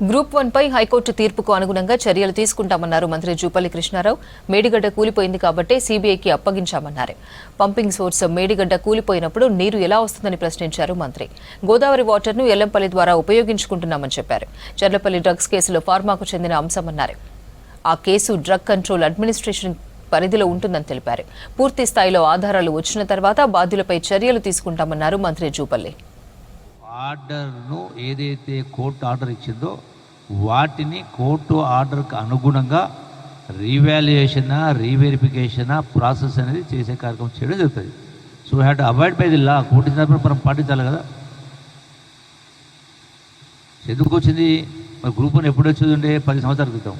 Group 1 పై high court తీర్పుకు అనుగుణంగా చర్యలు తీసుకుంటామన్నారు మంత్రి జూపల్లి కృష్ణారావు. మేడిగడ్డ కూలిపోయింది కాబట్టి సీబీఐకి అప్పగించామన్నారు. పంపింగ్ సోర్స్ మేడిగడ్డ కూలిపోయినప్పుడు నీరు ఎలా వస్తుందని ప్రశ్నించారు మంత్రి. గోదావరి వాటర్ను ఎల్లంపల్లి ద్వారా ఉపయోగించుకుంటున్నామని చెప్పారు. చర్లపల్లి డ్రగ్స్ కేసులో ఫార్మాకు చెందిన అంశమన్నారు. ఆ కేసు డ్రగ్ కంట్రోల్ అడ్మినిస్ట్రేషన్ పరిధిలో ఉంటుందని తెలిపారు. పూర్తి స్థాయిలో ఆధారాలు వచ్చిన తర్వాత బాధ్యులపై చర్యలు తీసుకుంటామన్నారు మంత్రి జూపల్లి. ఆర్డర్ను ఏదైతే కోర్టు ఆర్డర్ ఇచ్చిందో వాటిని కోర్టు ఆర్డర్కి అనుగుణంగా రీవాల్యుయేషన్ రీవెరిఫికేషన్ ప్రాసెస్ అనేది చేసే కార్యక్రమం చేయడం జరుగుతుంది. So have to avoid by the law. Court ఇచ్చినప్పుడు మనం పాటించాలి కదా. ఎందుకు వచ్చింది మరి గ్రూప్ 1 ఎప్పుడు వచ్చేది ఉండే 10 సంవత్సరాల క్రితం.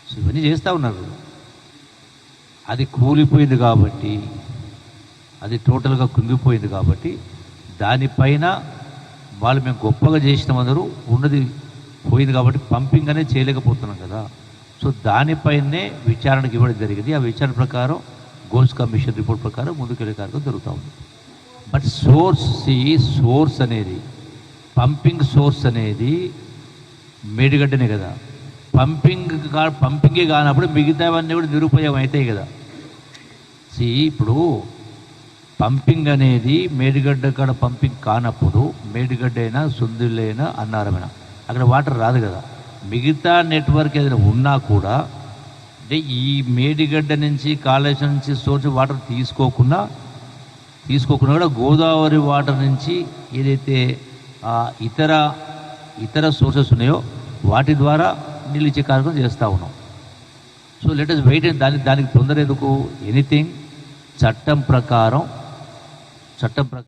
సో ఇవన్నీ చేస్తూ ఉన్నారు. అది కూలిపోయింది కాబట్టి, అది టోటల్గా కుంగిపోయింది కాబట్టి దానిపైన వాళ్ళు మేము గొప్పగా చేసినామందరూ ఉన్నది పోయింది కాబట్టి పంపింగ్ అనేది చేయలేకపోతున్నాం కదా. సో దానిపైనే విచారణకు ఇవ్వడం జరిగింది. ఆ విచారణ ప్రకారం గోల్స్ కమిషన్ రిపోర్ట్ ప్రకారం ముందుకెళ్ళే కార్యక్రమం జరుగుతూ ఉంది. బట్ సోర్స్ అనేది పంపింగ్ సోర్స్ అనేది మేడిగడ్డనే కదా. పంపింగే కానప్పుడు మిగతావన్నీ కూడా నిరుపయోగం అవుతాయి కదా. ఇప్పుడు పంపింగ్ అనేది మేడిగడ్డ కాడ పంపింగ్ కానప్పుడు మేడిగడ్డ అయినా సుందిళ్ళైనా అన్నారమైనా అక్కడ వాటర్ రాదు కదా. మిగతా నెట్వర్క్ ఏదైనా ఉన్నా కూడా అంటే ఈ మేడిగడ్డ నుంచి కాళేశ్వరం నుంచి సోర్స్ వాటర్ తీసుకోకుండా కూడా గోదావరి వాటర్ నుంచి ఏదైతే ఇతర సోర్సెస్ ఉన్నాయో వాటి ద్వారా నీళ్ళు ఇచ్చే కార్యక్రమం చేస్తూ ఉన్నాం. So let us wait. దానికి తొందర ఎందుకు? ఎనీథింగ్ చట్టం ప్రకారం